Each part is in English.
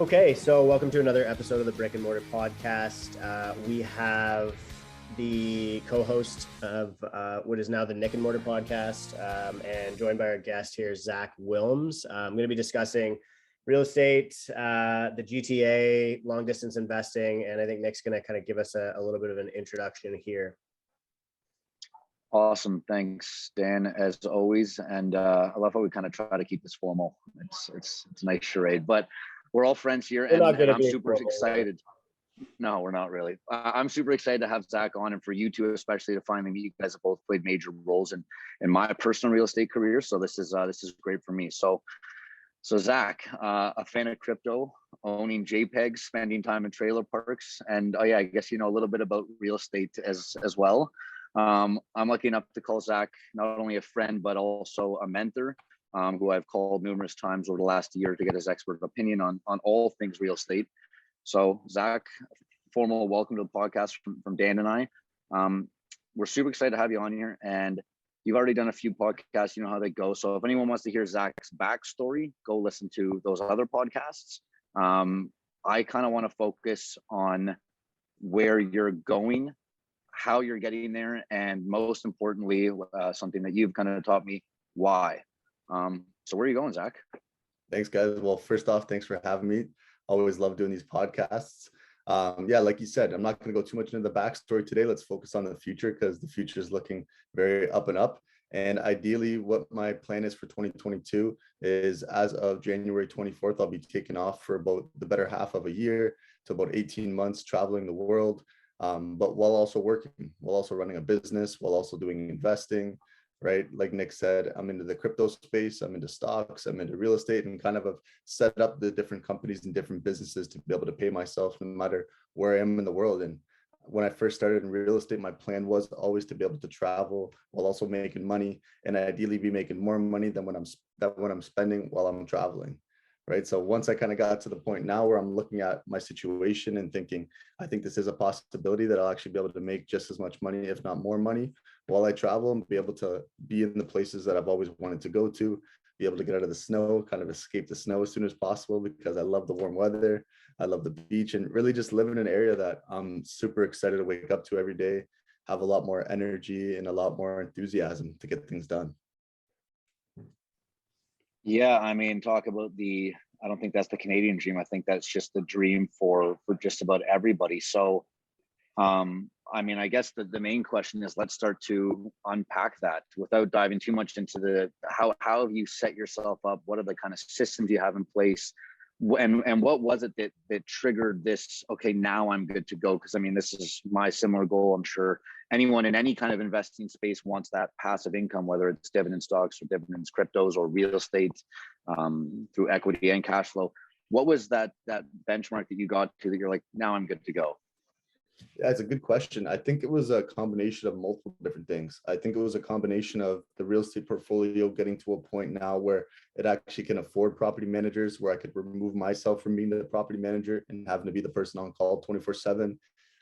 Okay, so welcome to another episode of the Brick and Mortar Podcast. We have the co-host of what is now the Nick and Mortar Podcast, and joined by our guest here, Zac Willms. I'm going to be discussing real estate, the GTA, long distance investing, and I think Nick's going to kind of give us a little bit of an introduction here. Awesome. Thanks, Dan, as always. And I love how we kind of try to keep this formal. It's a nice charade, but we're all friends here, and I'm super excited. No, we're not really. I'm super excited to have Zac on, and for you two, especially to finally meet. You guys have both played major roles in my personal real estate career, so this is great for me. So Zac, a fan of crypto, owning JPEGs, spending time in trailer parks, and I guess you know a little bit about real estate as well. I'm lucky enough to call Zac not only a friend, but also a mentor, who I've called numerous times over the last year to get his expert opinion on all things real estate. So Zac, formal welcome to the podcast from Dan and I. We're super excited to have you on here, and you've already done a few podcasts. You know how they go. So if anyone wants to hear Zac's backstory, go listen to those other podcasts. I kind of want to focus on where you're going, how you're getting there, and most importantly, something that you've kind of taught me, why. So where are you going, Zac? Thanks, guys. Well, first off, thanks for having me. Always love doing these podcasts. Like you said, I'm not going to go too much into the backstory today. Let's focus on the future, because the future is looking very up and up. And ideally, what my plan is for 2022 is, as of January 24th, I'll be taking off for about the better half of a year to about 18 months, traveling the world. But while also working, while also running a business, while also doing investing, right? Like Nick said, I'm into the crypto space, I'm into stocks, I'm into real estate, and kind of have set up the different companies and different businesses to be able to pay myself no matter where I am in the world. And when I first started in real estate, my plan was always to be able to travel while also making money, and ideally be making more money than when I'm spending while I'm traveling. Right. So once I kind of got to the point now where I'm looking at my situation and thinking, I think this is a possibility that I'll actually be able to make just as much money, if not more money, while I travel, and be able to be in the places that I've always wanted to go to, be able to get out of the snow, kind of escape the snow as soon as possible, because I love the warm weather. I love the beach, and really just live in an area that I'm super excited to wake up to every day, have a lot more energy and a lot more enthusiasm to get things done. Yeah, I mean, talk about I don't think that's the Canadian dream. I think that's just the dream for just about everybody. So, I mean, I guess the main question is, let's start to unpack that without diving too much into how have you set yourself up? What are the kind of systems you have in place? And what was it that triggered this? Okay, now I'm good to go. Because I mean, this is my similar goal. I'm sure anyone in any kind of investing space wants that passive income, whether it's dividend stocks or dividends, cryptos, or real estate, through equity and cash flow. What was that benchmark that you got to that you're like, now I'm good to go? Yeah, it's a good question. I think it was a combination of multiple different things. I think it was a combination of the real estate portfolio getting to a point now where it actually can afford property managers, where I could remove myself from being the property manager and having to be the person on call 24/7.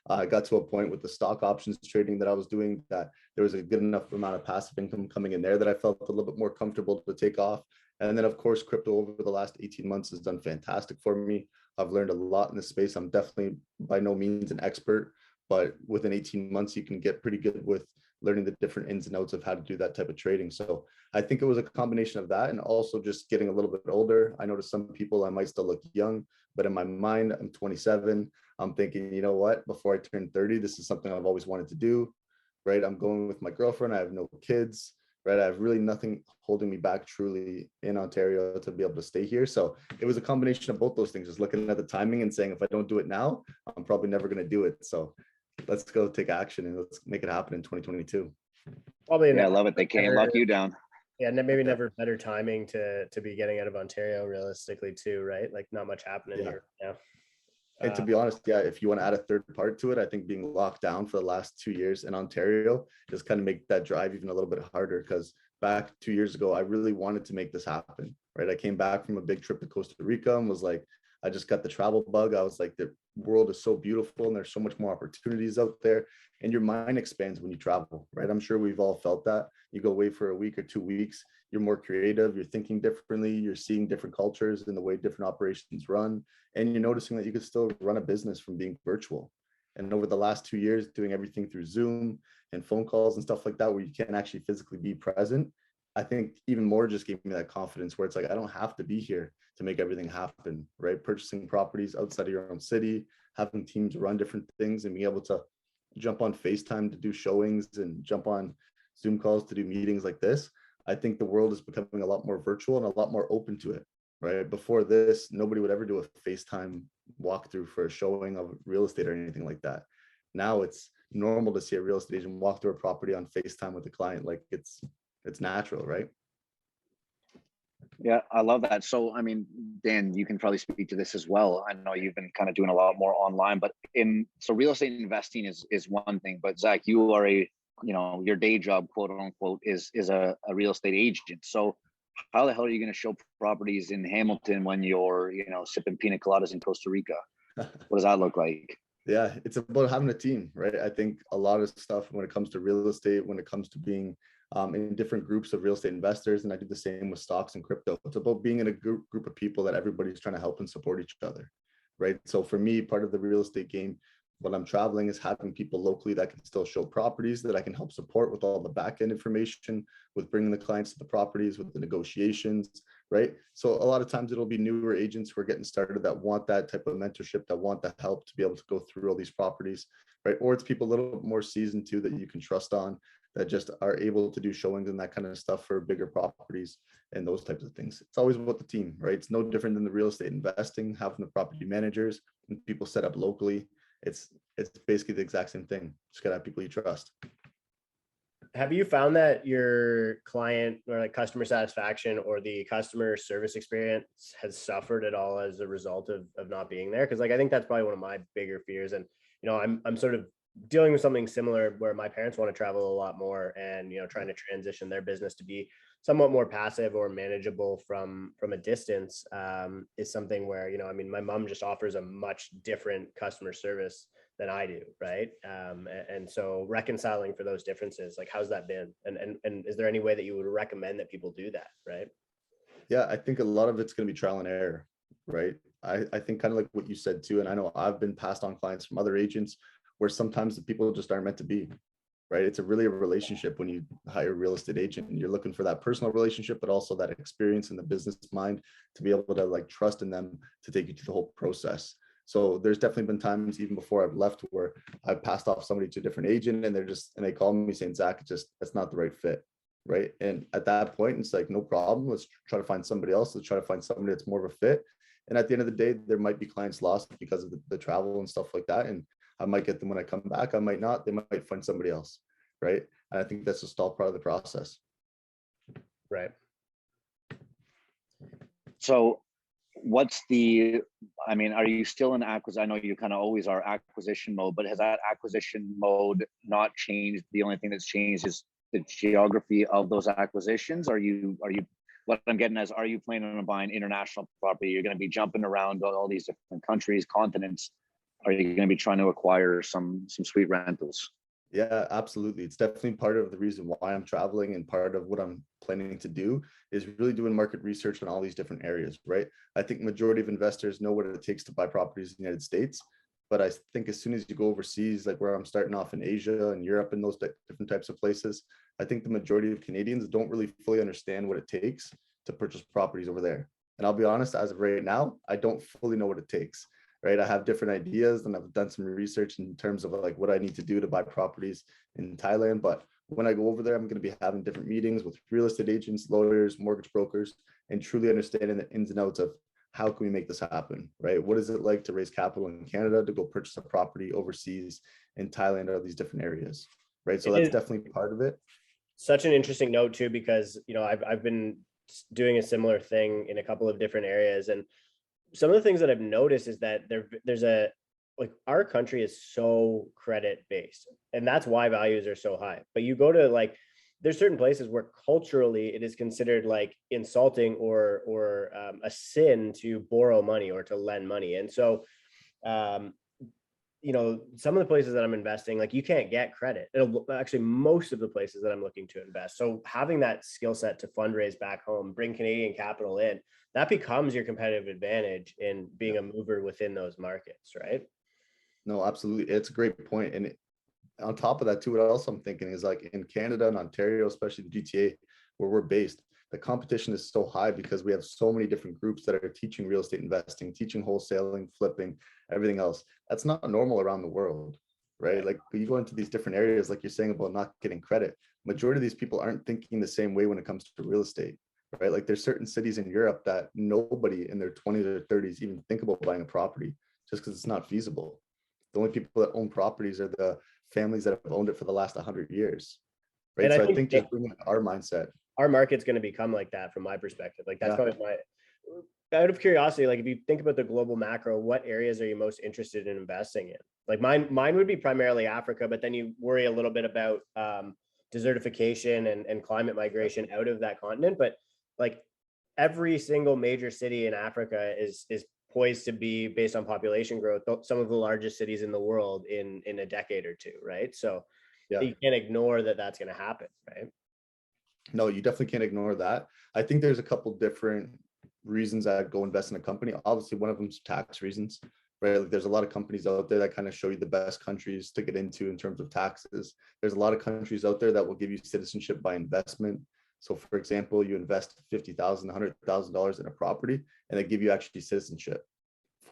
I got to a point with the stock options trading that I was doing that there was a good enough amount of passive income coming in there that I felt a little bit more comfortable to take off. And then, of course, crypto over the last 18 months has done fantastic for me. I've learned a lot in this space. I'm definitely by no means an expert, but within 18 months, you can get pretty good with learning the different ins and outs of how to do that type of trading. So I think it was a combination of that, and also just getting a little bit older. I know to some people I might still look young, but in my mind, I'm 27. I'm thinking, you know what, before I turn 30, this is something I've always wanted to do, right? I'm going with my girlfriend. I have no kids, right? I have really nothing holding me back truly in Ontario to be able to stay here. So it was a combination of both those things, just looking at the timing and saying, if I don't do it now, I'm probably never going to do it. So let's go take action and let's make it happen in 2022. Probably. Yeah, I love it. They can't lock you down. Yeah, maybe never better timing to be getting out of Ontario realistically too, right? Like not much happening here now. And to be honest, yeah, if you want to add a third part to it, I think being locked down for the last 2 years in Ontario just kind of make that drive even a little bit harder, because back 2 years ago, I really wanted to make this happen, right? I came back from a big trip to Costa Rica and was like, I just got the travel bug. I was like, the world is so beautiful and there's so much more opportunities out there. And your mind expands when you travel, right? I'm sure we've all felt that. You go away for a week or 2 weeks, you're more creative, you're thinking differently, you're seeing different cultures and the way different operations run. And you're noticing that you could still run a business from being virtual. And over the last 2 years, doing everything through Zoom and phone calls and stuff like that, where you can't actually physically be present, I think even more just gave me that confidence where it's like, I don't have to be here to make everything happen, right? Purchasing properties outside of your own city, having teams run different things and being able to jump on FaceTime to do showings and jump on Zoom calls to do meetings like this. I think the world is becoming a lot more virtual and a lot more open to it, right? Before this, nobody would ever do a FaceTime walkthrough for a showing of real estate or anything like that. Now it's normal to see a real estate agent walk through a property on FaceTime with a client. Like it's natural, right? Yeah, I love that. So, I mean, Dan, you can probably speak to this as well. I know you've been kind of doing a lot more online, but so real estate investing is one thing, but Zach, you are your day job, quote unquote, is a real estate agent. So how the hell are you going to show properties in Hamilton when you're, sipping pina coladas in Costa Rica? What does that look like? Yeah, it's about having a team, right? I think a lot of stuff when it comes to real estate, when it comes to being in different groups of real estate investors, and I do the same with stocks and crypto. It's about being in a group of people that everybody's trying to help and support each other, right? So for me, part of the real estate game, when I'm traveling, is having people locally that can still show properties that I can help support with all the back end information, with bringing the clients to the properties, with the negotiations, right? So a lot of times it'll be newer agents who are getting started that want that type of mentorship, that want the help to be able to go through all these properties, right? Or it's people a little more seasoned too that you can trust on, that just are able to do showings and that kind of stuff for bigger properties and those types of things. It's always about the team, right? It's no different than the real estate investing, having the property managers and people set up locally. It's basically the exact same thing. Just gotta have people you trust. Have you found that your client or like customer satisfaction or the customer service experience has suffered at all as a result of not being there? Because like I think that's probably one of my bigger fears. And I'm sort of dealing with something similar where my parents want to travel a lot more and trying to transition their business to be somewhat more passive or manageable from a distance is something where my mom just offers a much different customer service than I do, right? And so reconciling for those differences, like how's that been? And is there any way that you would recommend that people do that, right? Yeah, I think a lot of it's going to be trial and error, right? I think kind of like what you said too, and I know I've been passed on clients from other agents where sometimes the people just aren't meant to be, right? It's really a relationship when you hire a real estate agent, and you're looking for that personal relationship, but also that experience in the business mind to be able to like trust in them to take you through the whole process. So there's definitely been times even before I've left where I've passed off somebody to a different agent and they call me saying, Zach, that's not the right fit. Right. And at that point, it's like, no problem. Let's try to find somebody else. Let's try to find somebody that's more of a fit. And at the end of the day, there might be clients lost because of the travel and stuff like that. And I might get them when I come back. I might not. They might find somebody else. Right. And I think that's just all part of the process. Right. So are you still in acquisition? I know you kind of always are acquisition mode, but has that acquisition mode not changed? The only thing that's changed is the geography of those acquisitions. What I'm getting as, are you planning on buying international property? You're going to be jumping around all these different countries, continents. Are you going to be trying to acquire some sweet rentals? Yeah, absolutely. It's definitely part of the reason why I'm traveling, and part of what I'm planning to do is really doing market research on all these different areas, right? I think majority of investors know what it takes to buy properties in the United States, but I think as soon as you go overseas, like where I'm starting off in Asia and Europe and those different types of places, I think the majority of Canadians don't really fully understand what it takes to purchase properties over there. And I'll be honest, as of right now, I don't fully know what it takes. Right. I have different ideas and I've done some research in terms of like what I need to do to buy properties in Thailand. But when I go over there, I'm going to be having different meetings with real estate agents, lawyers, mortgage brokers, and truly understanding the ins and outs of how can we make this happen, right? What is it like to raise capital in Canada to go purchase a property overseas in Thailand or these different areas, right? So that's definitely part of it. Such an interesting note too, because, I've been doing a similar thing in a couple of different areas. And some of the things that I've noticed is that there's our country is so credit based, and that's why values are so high. But you go to like there's certain places where culturally it is considered like insulting or a sin to borrow money or to lend money. And so, um, some of the places that I'm investing, like you can't get credit. It'll actually most of the places that I'm looking to invest. So having that skill set to fundraise back home, bring Canadian capital in, that becomes your competitive advantage in being a mover within those markets, right? No, absolutely. It's a great point. And on top of that too, what else I'm thinking is like in Canada and Ontario, especially the GTA where we're based, the competition is so high because we have so many different groups that are teaching real estate investing, teaching wholesaling, flipping, everything else. That's not normal around the world, right? Like you go into these different areas, like you're saying about not getting credit. Majority of these people aren't thinking the same way when it comes to real estate, right? Like there's certain cities in Europe that nobody in their 20s or 30s even think about buying a property just because it's not feasible. The only people that own properties are the families that have owned it for the last 100 years, right? And So I think just bringing our mindset, our market's going to become like that from my perspective. Like that's probably out of curiosity, like if you think about the global macro, what areas are you most interested in investing in? Like mine would be primarily Africa, but then you worry a little bit about desertification and climate migration out of that continent. But like every single major city in Africa is poised to be, based on population growth, some of the largest cities in the world in a decade or two, right? So you can't ignore that that's going to happen, right? No, you definitely can't ignore that. I think there's a couple different reasons I'd go invest in a company. Obviously, one of them is tax reasons, right? Like there's a lot of companies out there that kind of show you the best countries to get into in terms of taxes. There's a lot of countries out there that will give you citizenship by investment. So for example, you invest $50,000, $100,000 in a property and they give you actually citizenship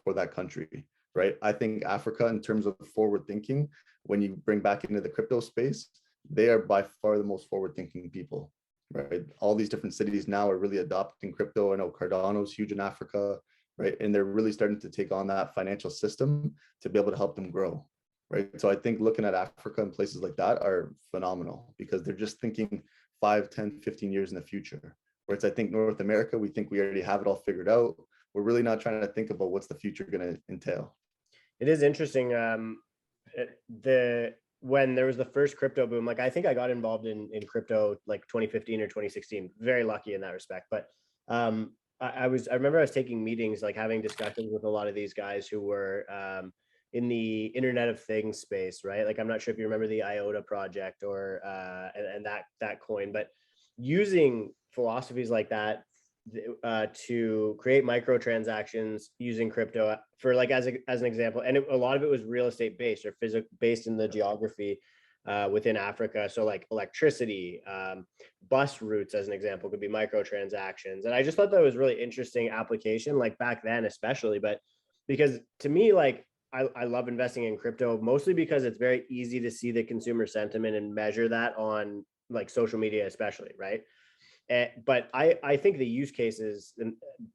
for that country, right? I think Africa, in terms of forward thinking, when you bring back into the crypto space, they are by far the most forward thinking people, right? All these different cities now are really adopting crypto. I know Cardano's huge in Africa, right? And they're really starting to take on that financial system to be able to help them grow, right? So I think looking at Africa and places like that are phenomenal because they're just thinking 5, 10, 15 years in the future. Whereas I think North America, we think we already have it all figured out. We're really not trying to think about what's the future going to entail. It is interesting. When there was the first crypto boom, like I think I got involved in crypto like 2015 or 2016. Very lucky in that respect. But I remember I was taking meetings, like having discussions with a lot of these guys who were in the Internet of Things space, right? Like I'm not sure if you remember the IOTA project or and that coin, but using philosophies like that to create microtransactions using crypto for like as an example, and a lot of it was real estate based or physical based in the geography within Africa. So like electricity, bus routes as an example could be microtransactions, and I just thought that was really interesting application, like back then especially. But because to me, like I love investing in crypto mostly because it's very easy to see the consumer sentiment and measure that on like social media especially, right? But I think the use cases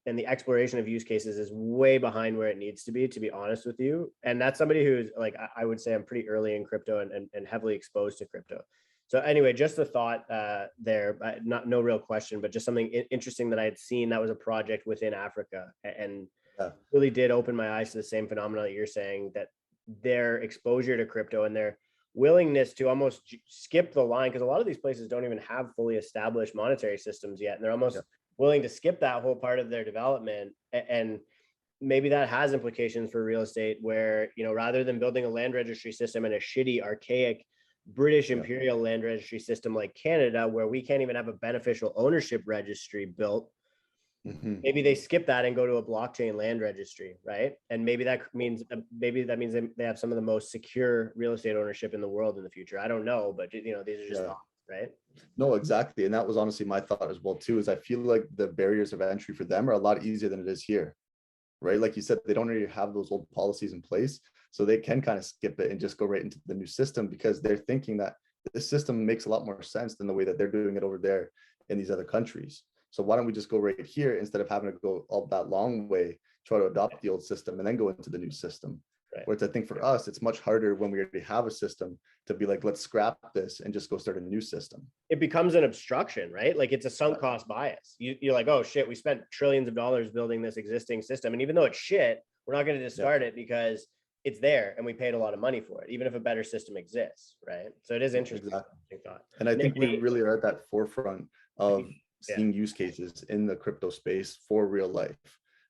and the exploration of use cases is way behind where it needs to be honest with you. And that's somebody who's like, I would say I'm pretty early in crypto and heavily exposed to crypto. So anyway, just a thought there, no real question, but just something interesting that I had seen that was a project within Africa and really did open my eyes to the same phenomenon that you're saying, that their exposure to crypto and their willingness to almost skip the line, because a lot of these places don't even have fully established monetary systems yet, and they're almost willing to skip that whole part of their development. And maybe that has implications for real estate where, rather than building a land registry system and a shitty archaic British imperial land registry system like Canada, where we can't even have a beneficial ownership registry built, maybe they skip that and go to a blockchain land registry, right? And maybe that means they have some of the most secure real estate ownership in the world in the future. I don't know, but these are just thoughts, right? No, exactly. And that was honestly my thought as well too, is I feel like the barriers of entry for them are a lot easier than it is here, right? Like you said, they don't really have those old policies in place, so they can kind of skip it and just go right into the new system because they're thinking that this system makes a lot more sense than the way that they're doing it over there in these other countries. So why don't we just go right here instead of having to go all that long way, try to adopt the old system and then go into the new system. Right. Whereas I think for us, it's much harder when we already have a system to be like, let's scrap this and just go start a new system. It becomes an obstruction, right? Like it's a sunk cost bias. You're like, oh shit, we spent trillions of dollars building this existing system. And even though it's shit, we're not going to discard it because it's there and we paid a lot of money for it, even if a better system exists, right? So it is interesting. Exactly. And I think we really are at that forefront of seeing use cases in the crypto space for real life,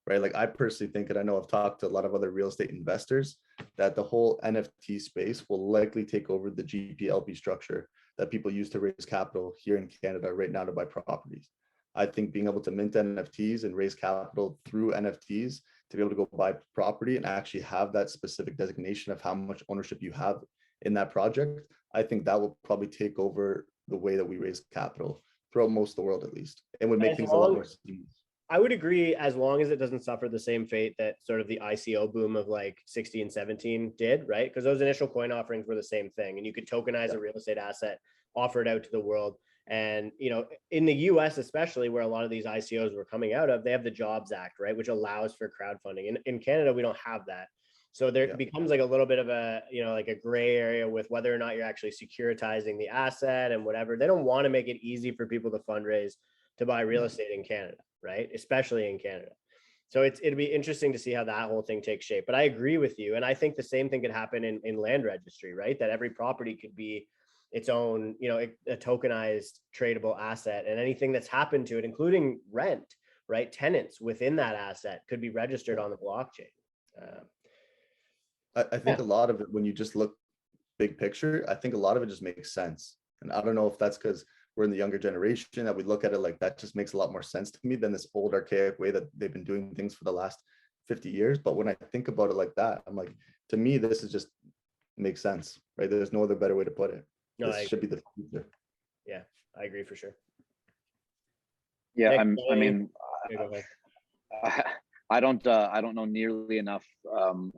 right? Like I personally think, and I know I've talked to a lot of other real estate investors, that the whole NFT space will likely take over the GPLP structure that people use to raise capital here in Canada right now to buy properties. I think being able to mint NFTs and raise capital through NFTs to be able to go buy property and actually have that specific designation of how much ownership you have in that project, I think that will probably take over the way that we raise capital throughout most of the world, at least, and would make things a lot more seamless. I would agree, as long as it doesn't suffer the same fate that sort of the ICO boom of like 16, 17 did, right? Because those initial coin offerings were the same thing, and you could tokenize a real estate asset, offer it out to the world. And, you know, in the US, especially where a lot of these ICOs were coming out of, they have the Jobs Act, right? Which allows for crowdfunding. In Canada, we don't have that. So there becomes like a little bit of a, you know, like a gray area with whether or not you're actually securitizing the asset and whatever. They don't want to make it easy for people to fundraise to buy real estate in Canada, right? Especially in Canada. So it'd be interesting to see how that whole thing takes shape. But I agree with you. And I think the same thing could happen in land registry, right? That every property could be its own, you know, a tokenized tradable asset, and anything that's happened to it, including rent, right? Tenants within that asset could be registered on the blockchain. I think a lot of it, when you just look big picture, I think a lot of it just makes sense. And I don't know if that's because we're in the younger generation that we look at it like that just makes a lot more sense to me than this old archaic way that they've been doing things for the last 50 years. But when I think about it like that, I'm like, to me, this is just makes sense, right? There's no other better way to put it. No, this should be the future. Yeah, I agree for sure. Yeah, I don't know nearly enough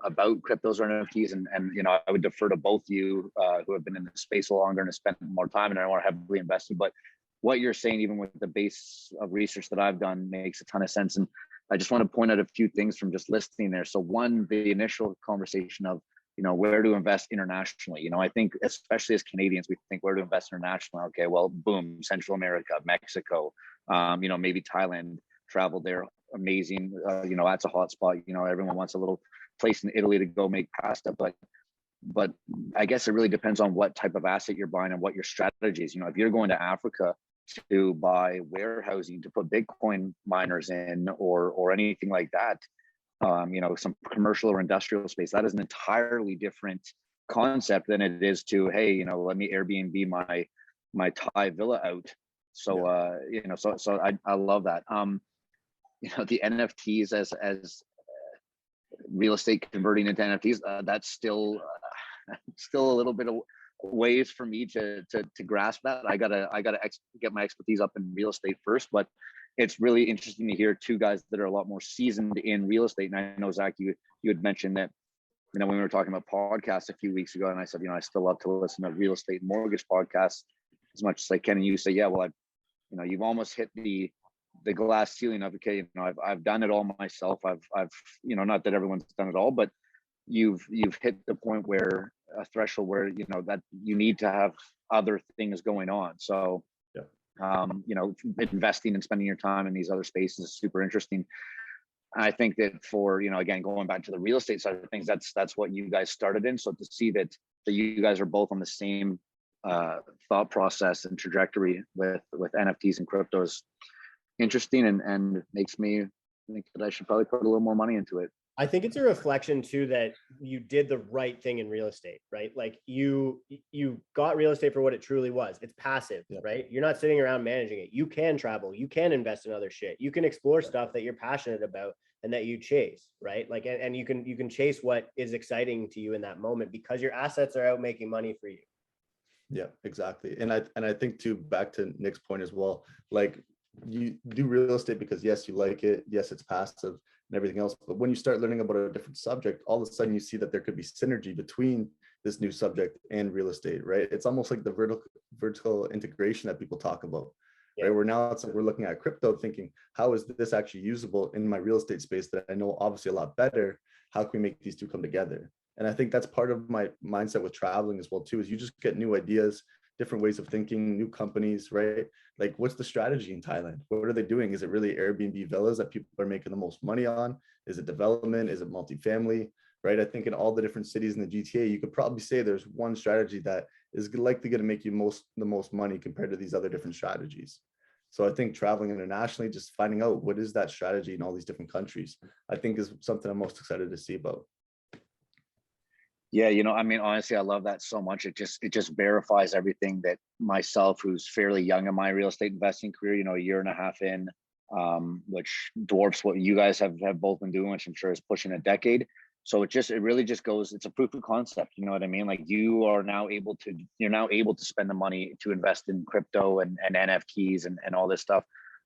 about cryptos or NFTs, and you know, I would defer to both you who have been in the space a longer and have spent more time and are more heavily invested. But what you're saying, even with the base of research that I've done, makes a ton of sense. And I just want to point out a few things from just listening there. So one, the initial conversation of, you know, where to invest internationally. You know, I think especially as Canadians, we think where to invest internationally. Okay, well, boom, Central America, Mexico, you know, maybe Thailand. Traveled there, amazing. You know, that's a hot spot. You know, everyone wants a little place in Italy to go make pasta, but I guess it really depends on what type of asset you're buying and what your strategy is. You know, if you're going to Africa to buy warehousing to put Bitcoin miners in or anything like that, you know, some commercial or industrial space, that is an entirely different concept than it is to, hey, you know, let me Airbnb my Thai villa out. So you know, so I love that. You know, the NFTs as real estate converting into NFTs, that's still a little bit of ways for me to grasp that. I gotta get my expertise up in real estate first, but it's really interesting to hear two guys that are a lot more seasoned in real estate. And I know, Zach, you had mentioned that, you know, when we were talking about podcasts a few weeks ago, and I said, you know, I still love to listen to real estate and mortgage podcasts as much as I can. And you say, yeah, well, you know, you've almost hit the glass ceiling of, okay, you know, I've done it all myself. I've you know, not that everyone's done it all, but you've hit the point where a threshold where, you know, that you need to have other things going on. So you know, investing and spending your time in these other spaces is super interesting. I think that for, you know, again, going back to the real estate side of things, that's what you guys started in. So to see that you guys are both on the same thought process and trajectory with NFTs and cryptos, interesting, and makes me think that I should probably put a little more money into it. I think it's a reflection too that you did the right thing in real estate, right? Like you got real estate for what it truly was. It's passive, right? You're not sitting around managing it. You can travel, you can invest in other shit. You can explore stuff that you're passionate about and that you chase, right? Like, and you can chase what is exciting to you in that moment because your assets are out making money for you. Yeah, exactly. And I think too, back to Nick's point as well, like you do real estate because yes, you like it. Yes, it's passive and everything else. But when you start learning about a different subject, all of a sudden you see that there could be synergy between this new subject and real estate, right? It's almost like the vertical integration that people talk about, right? Where now it's like we're looking at crypto thinking, how is this actually usable in my real estate space that I know obviously a lot better? How can we make these two come together? And I think that's part of my mindset with traveling as well too, is you just get new ideas, different ways of thinking, new companies, right? Like, what's the strategy in Thailand? What are they doing? Is it really Airbnb villas that people are making the most money on? Is it development? Is it multifamily? right? I think in all the different cities in the GTA, you could probably say there's one strategy that is likely going to make you the most money compared to these other different strategies. So I think traveling internationally, just finding out what is that strategy in all these different countries, I think is something I'm most excited to see about. Yeah, I mean, honestly, I love that so much. It just verifies everything that myself, who's fairly young in my real estate investing career, a year and a half in, which dwarfs what you guys have both been doing, which I'm sure is pushing a decade. So it really just goes, it's a proof of concept. You know what I mean? Like you're now able to spend the money to invest in crypto and NFTs and all this stuff.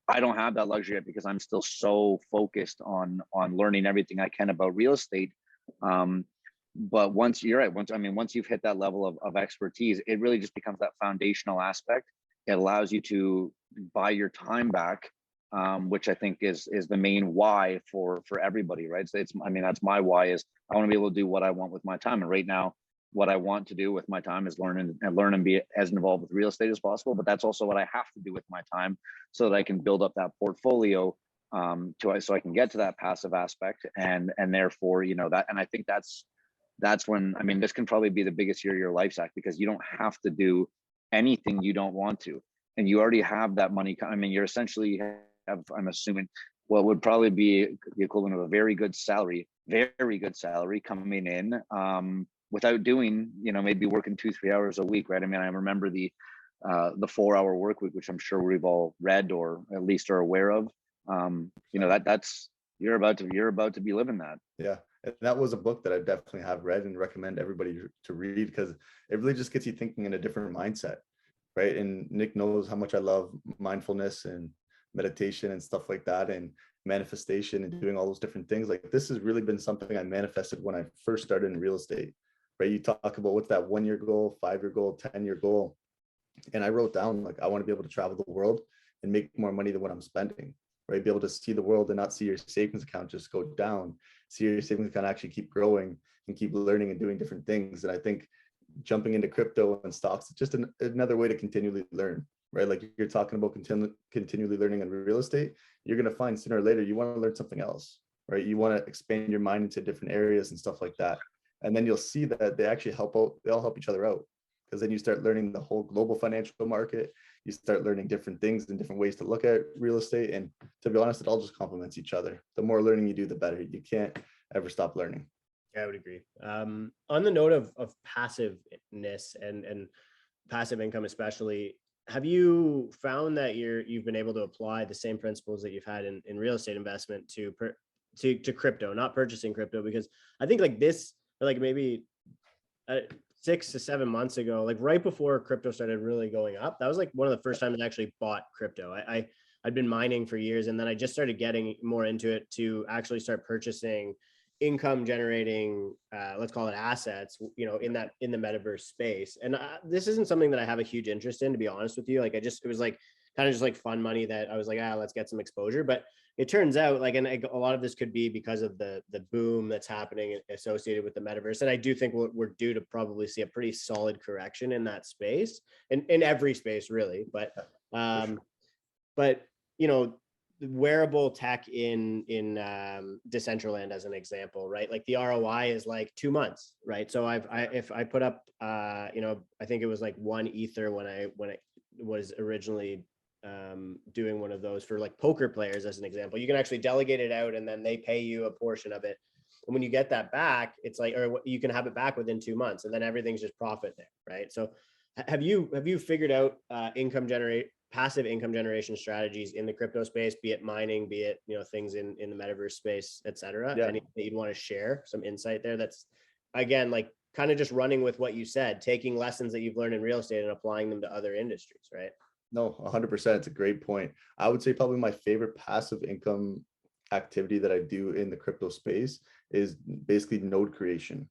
I don't have that luxury yet because I'm still so focused on learning everything I can about real estate. But once you've hit that level of expertise, it really just becomes that foundational aspect. It allows you to buy your time back, which I think is the main why for everybody, right? So that's my why, is I want to be able to do what I want with my time. And right now, what I want to do with my time is learn and be as involved with real estate as possible. But that's also what I have to do with my time so that I can build up that portfolio so I can get to that passive aspect. And therefore, that, and I think that's when, this can probably be the biggest year of your life, Zach, because you don't have to do anything you don't want to. And you already have that money. You're essentially I'm assuming what would probably be the equivalent of a very good salary coming in, without doing, maybe working 2-3 hours a week, right? I remember the 4-hour work week, which I'm sure we've all read or at least are aware of. That's you're about to be living that. Yeah. And that was a book that I definitely have read and recommend everybody to read, because it really just gets you thinking in a different mindset, right? And Nick knows how much I love mindfulness and meditation and stuff like that, and manifestation and doing all those different things. Like, this has really been something I manifested when I first started in real estate, right? You talk about what's that 1-year goal, 5-year goal, 10-year goal. And I wrote down, like, I want to be able to travel the world and make more money than what I'm spending, right? Be able to see the world and not see your savings account just go down, see your savings account actually keep growing and keep learning and doing different things. And I think jumping into crypto and stocks is just another way to continually learn, right? Like you're talking about continually learning in real estate. You're going to find sooner or later you want to learn something else, right? You want to expand your mind into different areas and stuff like that. And then you'll see that they actually they all help each other out, because then you start learning the whole global financial market. You start learning different things and different ways to look at real estate. And to be honest, it all just complements each other. The more learning you do, the better. You can't ever stop learning. Yeah, I would agree. On the note of passiveness and passive income, especially, have you found that you've been able to apply the same principles that you've had in real estate investment to crypto, not purchasing crypto? Because I think like this, like maybe 6 to 7 months ago, like right before crypto started really going up, that was like one of the first times I actually bought crypto. I'd been mining for years, and then I just started getting more into it to actually start purchasing income generating, let's call it assets, in the metaverse space. And this isn't something that I have a huge interest in, to be honest with you. Like it was like kind of just like fun money that I was like, let's get some exposure. But it turns out like, and a lot of this could be because of the boom that's happening associated with the metaverse. And I do think we're due to probably see a pretty solid correction in that space, and in every space really. But wearable tech in Decentraland as an example, right? Like the ROI is like 2 months, right? So if I put up, I think it was like 1 Ether when it was originally doing one of those for like poker players as an example. You can actually delegate it out, and then they pay you a portion of it. And when you get that back, it's like, or you can have it back within 2 months, and then everything's just profit there, right? So have you figured out passive income generation strategies in the crypto space, be it mining, be it, things in the metaverse space, et cetera? Yeah. Anything that you'd want to share, some insight there that's, again, like kind of just running with what you said, taking lessons that you've learned in real estate and applying them to other industries, right? No, 100%. It's a great point. I would say probably my favorite passive income activity that I do in the crypto space is basically node creation,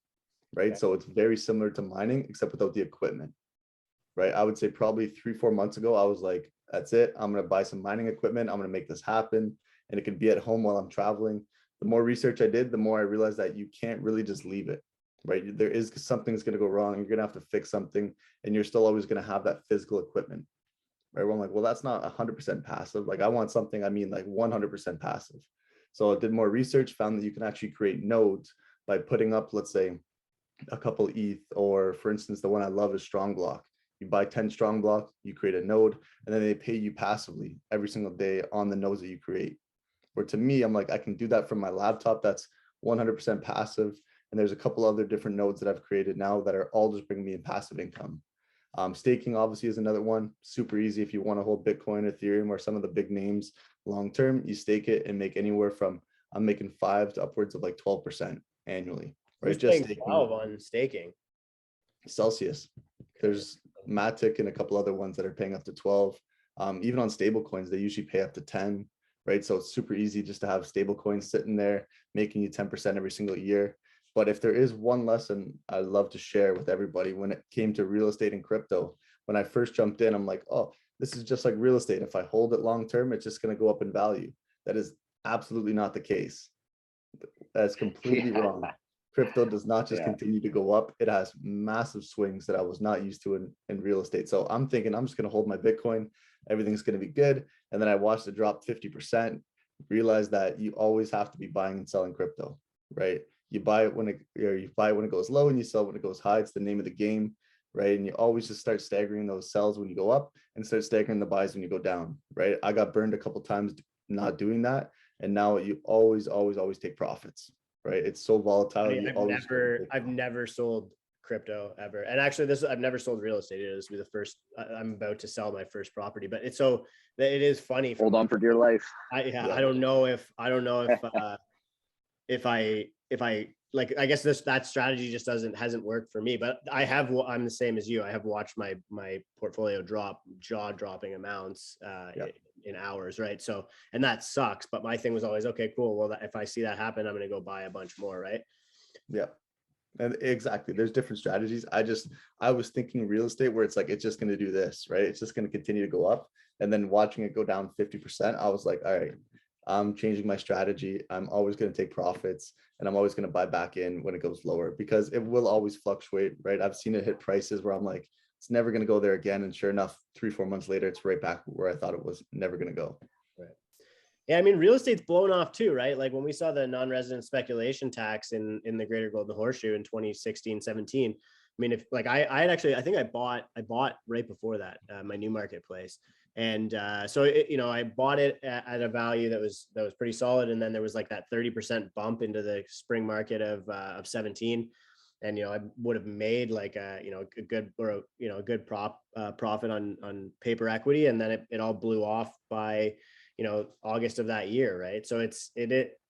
right? Okay. So it's very similar to mining, except without the equipment, right? I would say probably 3-4 months ago, I was like, that's it. I'm going to buy some mining equipment. I'm going to make this happen. And it can be at home while I'm traveling. The more research I did, the more I realized that you can't really just leave it, right? There is something's going to go wrong. You're going to have to fix something, and you're still always going to have that physical equipment, right? Well, I'm like, well, that's not 100% passive. Like I want something, like 100% passive. So I did more research, found that you can actually create nodes by putting up, let's say, a couple ETH, or for instance, the one I love is Strong Block. You buy 10 Strong Block, you create a node, and then they pay you passively every single day on the nodes that you create. Where to me, I'm like, I can do that from my laptop. That's 100% passive. And there's a couple other different nodes that I've created now that are all just bringing me in passive income. Staking obviously is another one. Super easy if you want to hold Bitcoin, Ethereum, or some of the big names long term. You stake it and make anywhere from, I'm making 5 to upwards of like 12% annually. Right, just 12 on staking. Celsius. There's Matic and a couple other ones that are paying up to 12. Even on stable coins, they usually pay up to 10, right? So it's super easy just to have stable coins sitting there, making you 10% every single year. But if there is one lesson I'd love to share with everybody when it came to real estate and crypto, when I first jumped in, I'm like, oh, this is just like real estate. If I hold it long term, it's just going to go up in value. That is absolutely not the case. That's completely wrong. Crypto does not just continue to go up. It has massive swings that I was not used to in real estate. So I'm thinking I'm just going to hold my Bitcoin. Everything's going to be good. And then I watched it drop 50%, realized that you always have to be buying and selling crypto, right? You buy it when it goes low and you sell when it goes high. It's the name of the game, right? And you always just start staggering those sells when you go up and start staggering the buys when you go down, right? I got burned a couple of times not doing that. And now you always take profits, right? It's so volatile. I've never sold crypto ever. And actually I've never sold real estate. This will be the first. I'm about to sell my first property, but it is funny. Hold on for dear life. I don't know if like, I guess that strategy just hasn't worked for me, but I'm the same as you. I have watched my portfolio drop jaw-dropping amounts in hours, right? So, and that sucks, but my thing was always, okay, cool. Well, if I see that happen, I'm going to go buy a bunch more, right? Yeah. And exactly. There's different strategies. I was thinking real estate where it's like, it's just going to do this, right? It's just going to continue to go up. And then watching it go down 50%, I was like, all right, I'm changing my strategy. I'm always going to take profits and I'm always going to buy back in when it goes lower because it will always fluctuate, right? I've seen it hit prices where I'm like, it's never going to go there again. And sure enough, 3-4 months later, it's right back where I thought it was never going to go. Right. Yeah. I mean, real estate's blown off too, right? Like when we saw the non-resident speculation tax in the Greater Golden Horseshoe in 2016, 17, I mean, if like I think I bought right before that, my new marketplace. And so I bought it at a value that was pretty solid. And then there was like that 30% bump into the spring market of 17. And, I would have made like a good profit on paper equity. And then it all blew off by, August of that year. Right. So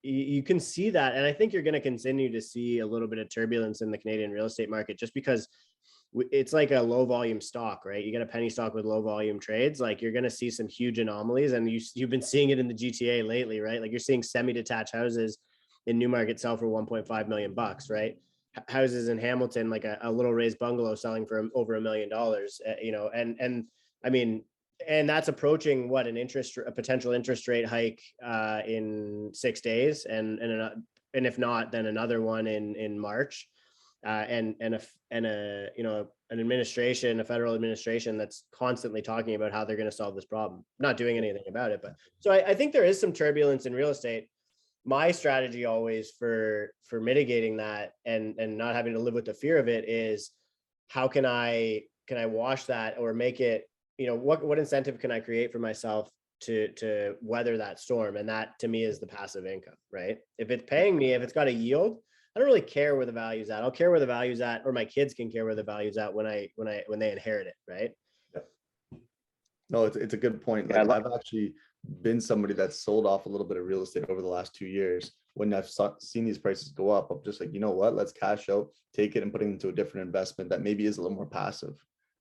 you can see that. And I think you're going to continue to see a little bit of turbulence in the Canadian real estate market just because it's like a low volume stock, right? You get a penny stock with low volume trades, like you're going to see some huge anomalies, and you've been seeing it in the GTA lately, right? Like you're seeing semi-detached houses in Newmarket sell for $1.5 million, right? Houses in Hamilton, like a little raised bungalow selling for over $1 million, and I mean, and that's approaching what a potential interest rate hike in 6 days, and if not, then another one in March. And a federal administration that's constantly talking about how they're going to solve this problem, not doing anything about it. But so I think there is some turbulence in real estate. My strategy always for mitigating that and not having to live with the fear of it is, how can I wash that or make it, what incentive can I create for myself to weather that storm? And that to me is the passive income, right? If it's paying me, if it's got a yield, I don't really care where the value's at. I'll care where the value's at, or my kids can care where the value's at when they inherit it, right? Yeah. No, it's a good point. Like I've actually been somebody that's sold off a little bit of real estate over the last 2 years. When I've seen these prices go up, I'm just like, you know what? Let's cash out, take it, and put it into a different investment that maybe is a little more passive,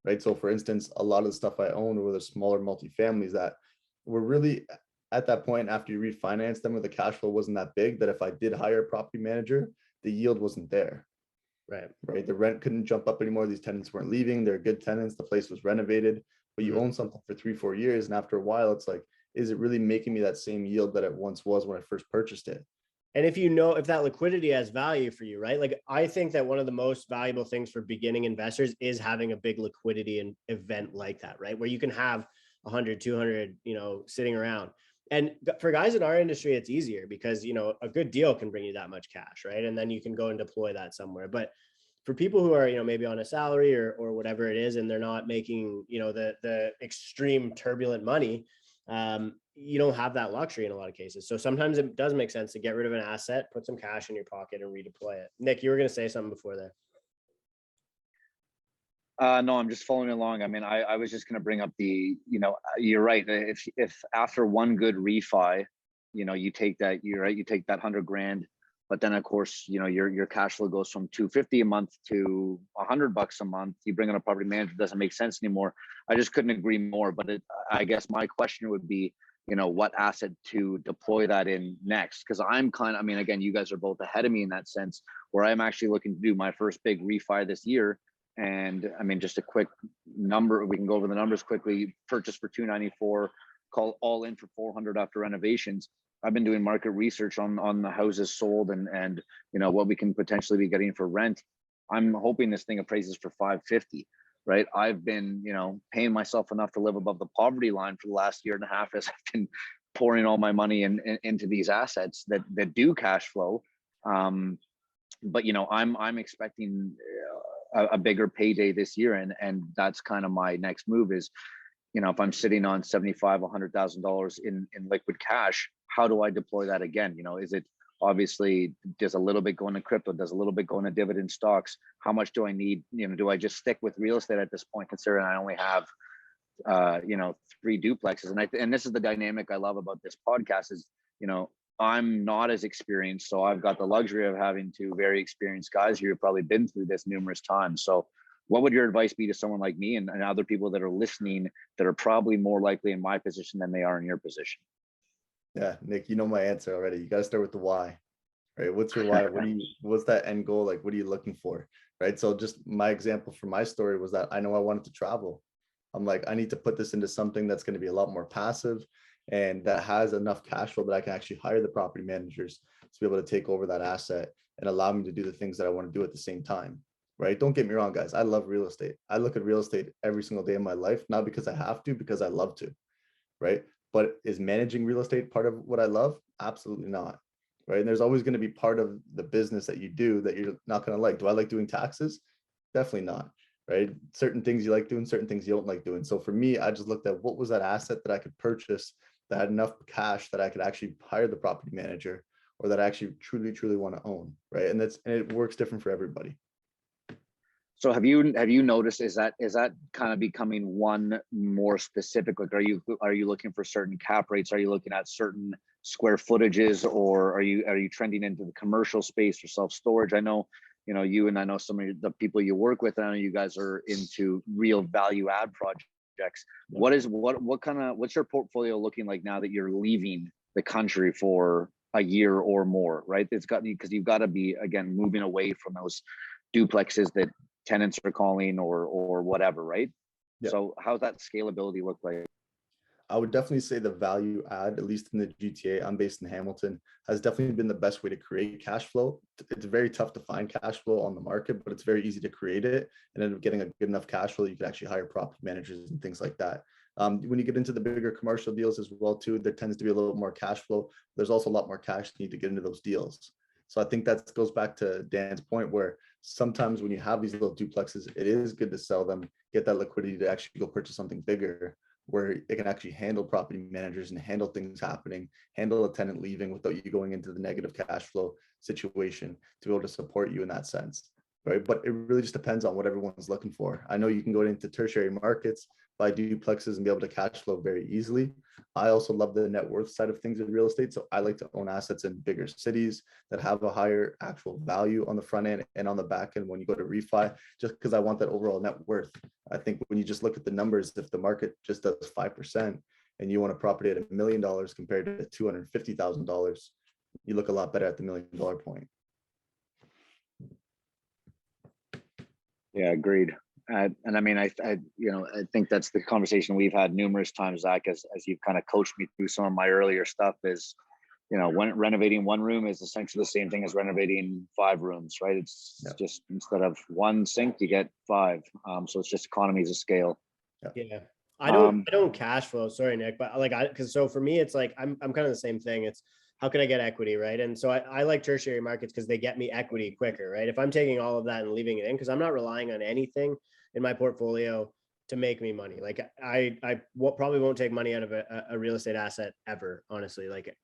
right? So, for instance, a lot of the stuff I owned were the smaller multifamilies that were really at that point after you refinance them, where the cash flow wasn't that big. That if I did hire a property manager, the yield wasn't there. Right. The rent couldn't jump up anymore. These tenants weren't leaving. They're good tenants. The place was renovated, but you own something for 3-4 years. And after a while, it's like, is it really making me that same yield that it once was when I first purchased it? And if that liquidity has value for you, right? Like I think that one of the most valuable things for beginning investors is having a big liquidity event like that, right? Where you can have 100, 200, sitting around. And for guys in our industry, it's easier because, you know, a good deal can bring you that much cash, right? And then you can go and deploy that somewhere. But for people who are, you know, maybe on a salary or whatever it is, and they're not making, you know, the extreme turbulent money, you don't have that luxury in a lot of cases. So sometimes it does make sense to get rid of an asset, put some cash in your pocket and redeploy it. Nick, you were going to say something before there. No, I'm just following along. I mean, I was just going to bring up the, you know, you're right. If after one good refi, you know, you take that, you're right, you take that 100 grand, but then of course, you know, your cash flow goes from 250 a month to $100 a month. You bring on a property manager, doesn't make sense anymore. I just couldn't agree more. But I guess my question would be, you know, what asset to deploy that in next? Because I'm kind of, I mean, again, you guys are both ahead of me in that sense, where I'm actually looking to do my first big refi this year. And I mean, just a quick number, we can go over the numbers quickly. Purchase for 294, call all in for 400 after renovations. I've been doing market research on the houses sold and you know what we can potentially be getting for rent. I'm hoping this thing appraises for 550, right? I've been, you know, paying myself enough to live above the poverty line for the last year and a half as I've been pouring all my money into these assets that do cash flow. But you know, I'm expecting a bigger payday this year, and that's kind of my next move is, you know, if I'm sitting on $75,000-$100,000 in liquid cash, how do I deploy that again? You know, is it obviously does a little bit go into crypto, does a little bit go into dividend stocks? How much do I need? You know, do I just stick with real estate at this point, considering I only have you know, 3 duplexes? And this is the dynamic I love about this podcast is, you know, I'm not as experienced, so I've got the luxury of having 2 very experienced guys who have probably been through this numerous times. So what would your advice be to someone like me and other people that are listening that are probably more likely in my position than they are in your position? Yeah, Nick, you know my answer already. You got to start with the why, right? What's your why? What's that end goal? Like, what are you looking for, right? So just my example for my story was that I know I wanted to travel. I'm like, I need to put this into something that's going to be a lot more passive and that has enough cash flow that I can actually hire the property managers to be able to take over that asset and allow me to do the things that I want to do at the same time, right? Don't get me wrong, guys. I love real estate. I look at real estate every single day of my life, not because I have to, because I love to, right? But is managing real estate part of what I love? Absolutely not, right? And there's always going to be part of the business that you do that you're not going to like. Do I like doing taxes? Definitely not, right? Certain things you like doing, certain things you don't like doing. So for me, I just looked at what was that asset that I could purchase that had enough cash that I could actually hire the property manager or that I actually truly want to own, right? And it works different for everybody. So have you noticed, is that kind of becoming one more specific? Like, are you looking for certain cap rates? Are you looking at certain square footages, or are you trending into the commercial space or self-storage? I know, you know, you and I know some of the people you work with, I know you guys are into real value add projects. What's your portfolio looking like now that you're leaving the country for a year or more, right? Because you've got to be, again, moving away from those duplexes that tenants are calling or whatever, right? Yeah. So how's that scalability look like? I would definitely say the value add, at least in the GTA, I'm based in Hamilton, has definitely been the best way to create cash flow. It's very tough to find cash flow on the market, but it's very easy to create it and end up getting a good enough cash flow that you can actually hire property managers and things like that. When you get into the bigger commercial deals as well too, there tends to be a little more cash flow. There's also a lot more cash you need to get into those deals. So I think that goes back to Dan's point where sometimes when you have these little duplexes, it is good to sell them, get that liquidity to actually go purchase something bigger where it can actually handle property managers and handle things happening, handle a tenant leaving without you going into the negative cash flow situation to be able to support you in that sense, right? But it really just depends on what everyone's looking for. I know you can go into tertiary markets, buy duplexes and be able to cash flow very easily. I also love the net worth side of things in real estate. So I like to own assets in bigger cities that have a higher actual value on the front end and on the back end when you go to refi, just because I want that overall net worth. I think when you just look at the numbers, if the market just does 5% and you want a property at $1 million compared to $250,000, you look a lot better at the $1 million point. Yeah, agreed. And I mean, I think that's the conversation we've had numerous times, Zach, as you've kind of coached me through some of my earlier stuff is, you know, when renovating one room is essentially the same thing as renovating 5 rooms, right? It's just instead of 1 sink, you get 5. So it's just economies of scale. Yeah. I don't cash flow. Sorry, Nick, but because so for me, it's like I'm kind of the same thing. It's how can I get equity, right? And so I like tertiary markets because they get me equity quicker, right? If I'm taking all of that and leaving it in, because I'm not relying on anything in my portfolio to make me money. Like probably won't take money out of a real estate asset ever, honestly. Like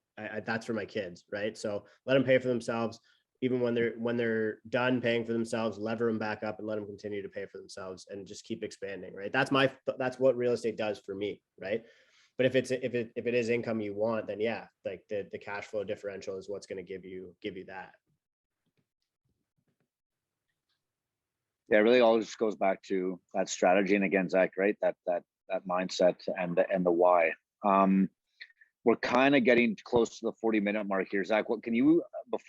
that's for my kids, right? So let them pay for themselves. Even when they're done paying for themselves, lever them back up and let them continue to pay for themselves and just keep expanding, right? That's what real estate does for me, right? But if it is income you want, then yeah, like the cash flow differential is what's going to give you that. Yeah, it really all just goes back to that strategy, and again, Zach, right? That mindset and the why. We're kind of getting close to the 40-minute mark here. Zach, what can you,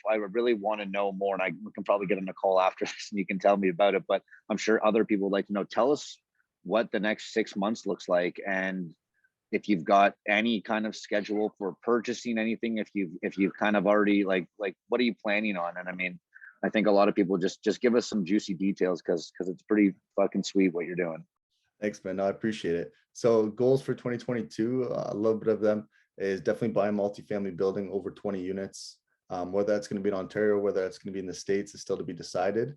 I really want to know more, and we can probably get on a call after this and you can tell me about it, but I'm sure other people would like to know. Tell us what the next 6 months looks like, and if you've got any kind of schedule for purchasing anything, if you've kind of already like what are you planning on? And I mean, I think a lot of people just give us some juicy details because it's pretty fucking sweet what you're doing. Thanks, man. No, I appreciate it. So goals for 2022, a little bit of them is definitely buy a multifamily building over 20 units. Whether that's going to be in Ontario, whether that's going to be in the States is still to be decided.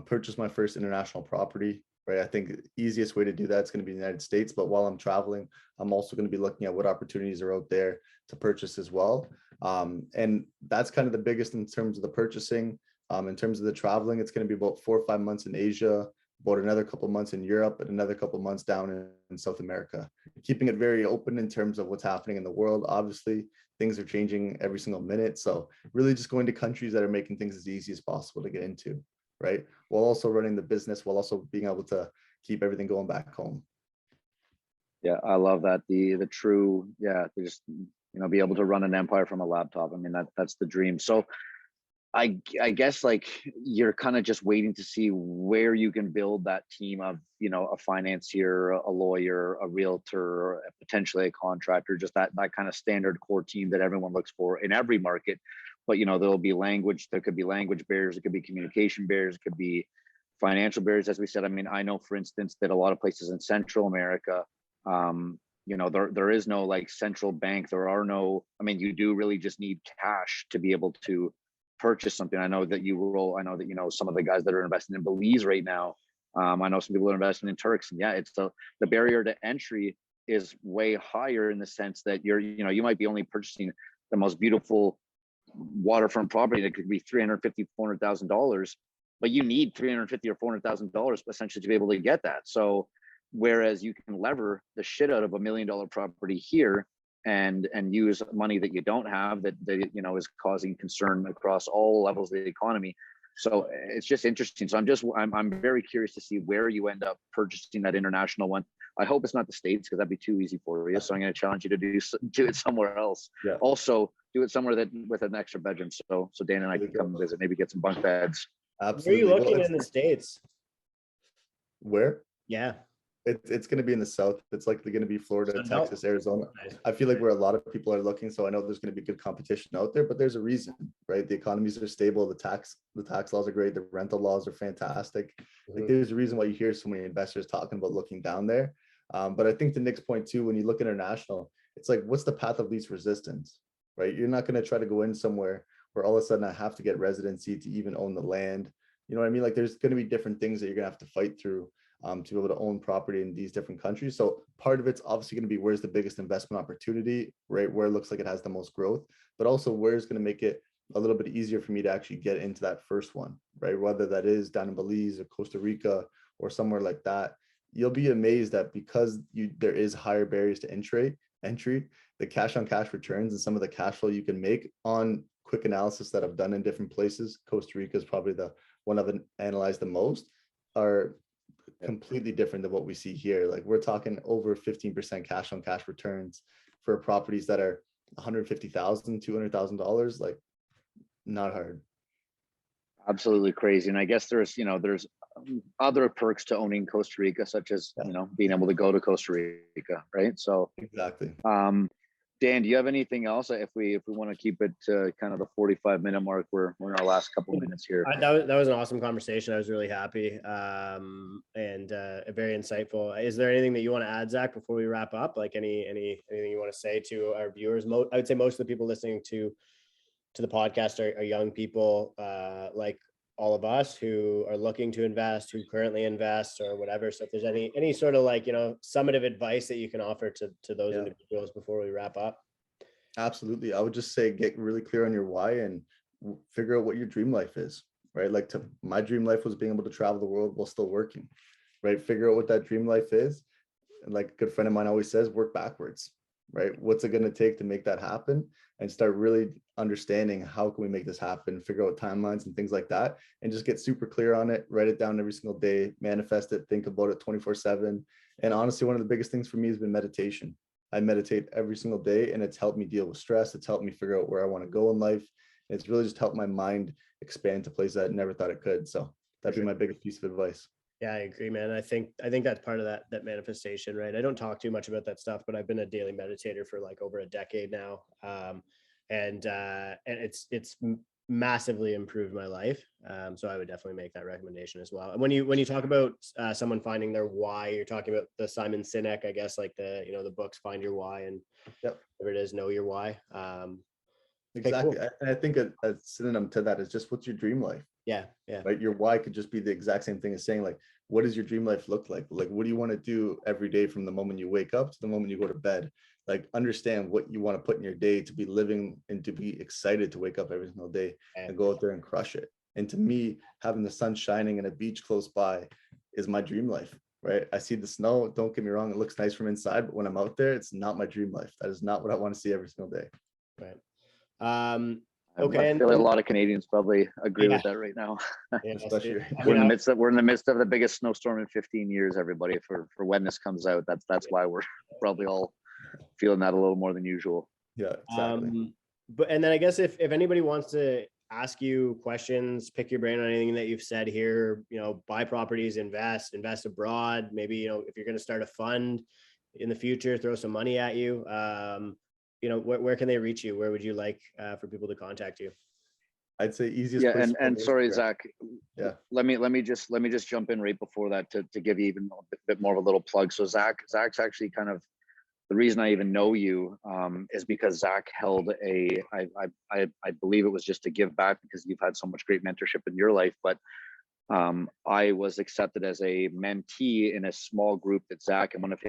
Purchase my first international property, right? I think the easiest way to do that is going to be the United States, but while I'm traveling, I'm also going to be looking at what opportunities are out there to purchase as well. And that's kind of the biggest in terms of the purchasing. In terms of the traveling, it's going to be about 4 or 5 months in Asia, about another couple of months in Europe, and another couple of months down in South America. Keeping it very open in terms of what's happening in the world. Obviously, things are changing every single minute. So really just going to countries that are making things as easy as possible to get into, right? While also running the business, while also being able to keep everything going back home. Yeah, I love that. The true, just, be able to run an empire from a laptop. I mean, that's the dream. So I guess like you're kind of just waiting to see where you can build that team of, a financier, a lawyer, a realtor, potentially a contractor, just that kind of standard core team that everyone looks for in every market. But, there'll be there could be language barriers, it could be communication barriers, it could be financial barriers, as we said. I mean, I know, for instance, that a lot of places in Central America, there is no like central bank. There are no, I mean, you do really just need cash to be able to purchase something. I know that some of the guys that are investing in Belize right now. I know some people are investing in Turks, and yeah, it's the barrier to entry is way higher in the sense that you might be only purchasing the most beautiful waterfront property that could be $350,000, $400,000, but you need $350,000 or $400,000 essentially to be able to get that. So whereas you can lever the shit out of $1 million property here and use money that you don't have that is causing concern across all levels of the economy. So it's just interesting. So I'm very curious to see where you end up purchasing that international one. I hope it's not the States, because that'd be too easy for you. So I'm going to challenge you to do it somewhere else. Yeah. Also do it somewhere that with an extra bedroom. So Dan and I can come visit, maybe get some bunk beds. Absolutely. Where are you looking in the States? Where? Yeah. It's going to be in the South. It's likely going to be Florida, Texas, Arizona. Nice. I feel like where a lot of people are looking. So I know there's going to be good competition out there, but there's a reason, right? The economies are stable. The tax laws are great. The rental laws are fantastic. Like there's a reason why you hear so many investors talking about looking down there. But I think to Nick's point too, when you look international, it's like, what's the path of least resistance, right? You're not going to try to go in somewhere where all of a sudden I have to get residency to even own the land. You know what I mean? Like there's going to be different things that you're going to have to fight through to be able to own property in these different countries. So part of it's obviously going to be where's the biggest investment opportunity, right? Where it looks like it has the most growth, but also where's going to make it a little bit easier for me to actually get into that first one, right? Whether that is down in Belize or Costa Rica or somewhere like that. You'll be amazed that because there is higher barriers to entry, the cash on cash returns and some of the cash flow you can make on quick analysis that I've done in different places. Costa Rica is probably the one I've analyzed the most, are completely different than what we see here. Like we're talking over 15% cash on cash returns for properties that are $150,000, $200,000, like not hard. Absolutely crazy. And I guess there's other perks to owning Costa Rica, such as, being able to go to Costa Rica. Right. So exactly. Dan, do you have anything else? If we want to keep it to kind of the 45-minute mark, we're in our last couple of minutes here. That was an awesome conversation. I was really happy and very insightful. Is there anything that you want to add, Zach, before we wrap up? Like anything you want to say to our viewers? I would say most of the people listening to the podcast are young people like all of us who are looking to invest, who currently invest or whatever. So if there's any sort of like, summative advice that you can offer to those individuals before we wrap up. Absolutely. I would just say, get really clear on your why and figure out what your dream life is, right? Like my dream life was being able to travel the world while still working, right? Figure out what that dream life is. And like a good friend of mine always says, work backwards, right? What's it going to take to make that happen? And start really understanding how can we make this happen, figure out timelines and things like that, and just get super clear on it, write it down every single day, manifest it, think about it 24/7. And honestly, one of the biggest things for me has been meditation. I meditate every single day, and it's helped me deal with stress. It's helped me figure out where I want to go in life. And it's really just helped my mind expand to places I never thought it could. So that'd be my biggest piece of advice. Yeah, I agree, man. I think that's part of that manifestation, right? I don't talk too much about that stuff, but I've been a daily meditator for like over a decade now. And it's massively improved my life. So I would definitely make that recommendation as well. And when you talk about someone finding their why, you're talking about the Simon Sinek, I guess, like the books, Find Your Why, and whatever it is, Know Your Why. Exactly. Cool. And I think a synonym to that is just, what's your dream life? Yeah. Right. Your why could just be the exact same thing as saying, like, what does your dream life look like? Like, what do you want to do every day from the moment you wake up to the moment you go to bed? Like, understand what you want to put in your day to be living and to be excited to wake up every single day and go out there and crush it. And to me, having the sun shining and a beach close by is my dream life, right? I see the snow. Don't get me wrong. It looks nice from inside, but when I'm out there, it's not my dream life. That is not what I want to see every single day. Right. Okay. I feel like a lot of Canadians probably agree with that right now. Yeah, especially we're in the midst of the biggest snowstorm in 15 years, everybody, for when this comes out. That's why we're probably all feeling that a little more than usual. Yeah, exactly. And then I guess if anybody wants to ask you questions, pick your brain on anything that you've said here, buy properties, invest abroad, maybe, if you're going to start a fund in the future, throw some money at you, where can they reach you? Where would you like for people to contact you? I'd say easiest. Yeah, and sorry, Zach. Yeah. Let me just jump in right before that to give you even a bit more of a little plug. So Zach's actually kind of the reason I even know you is because Zach held I believe it was just to give back because you've had so much great mentorship in your life, but I was accepted as a mentee in a small group that Zach and one of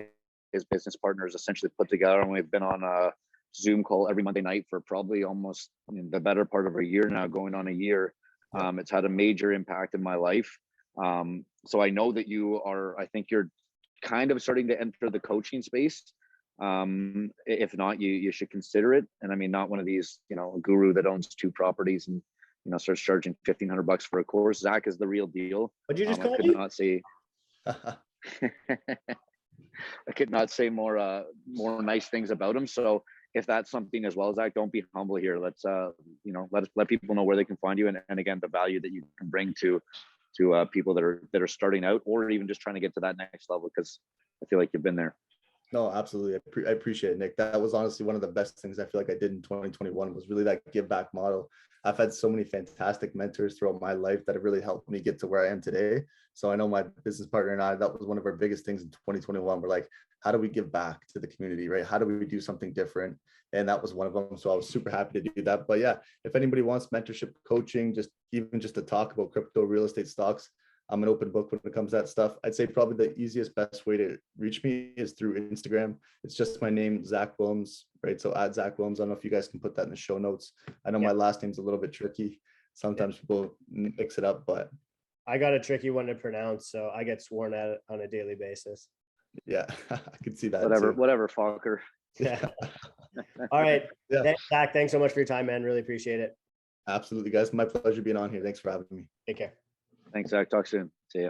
his business partners essentially put together, and we've been on a Zoom call every Monday night for probably almost the better part of a year now, going on a year. It's had a major impact in my life. So I know that I think you're kind of starting to enter the coaching space. If not, you should consider it. And I mean, not one of these, a guru that owns 2 properties and, starts charging $1,500 for a course. Zach is the real deal. What'd you just call I could me? not say, I could not say more nice things about him. So if that's something as well, Zach, don't be humble here. Let's let people know where they can find you, and again, the value that you can bring to people that are starting out or even just trying to get to that next level, because I feel like you've been there. No, absolutely. I appreciate it, Nick. That was honestly one of the best things I feel like I did in 2021 was really that give back model. I've had so many fantastic mentors throughout my life that have really helped me get to where I am today. So I know my business partner and I, that was one of our biggest things in 2021. We're like, how do we give back to the community, right? How do we do something different? And that was one of them. So I was super happy to do that. But yeah, if anybody wants mentorship, coaching, just to talk about crypto, real estate, stocks, I'm an open book when it comes to that stuff. I'd say probably the easiest, best way to reach me is through Instagram. It's just my name, Zac Willms, right? So at Zac Willms. I don't know if you guys can put that in the show notes. I know my last name's a little bit tricky. Sometimes people mix it up, but I got a tricky one to pronounce, so I get sworn at on a daily basis. Yeah, I could see that. Whatever, Focher. Yeah. All right. Yeah. Zac, thanks so much for your time, man. Really appreciate it. Absolutely, guys. My pleasure being on here. Thanks for having me. Take care. Thanks, Zach. Talk soon. See ya.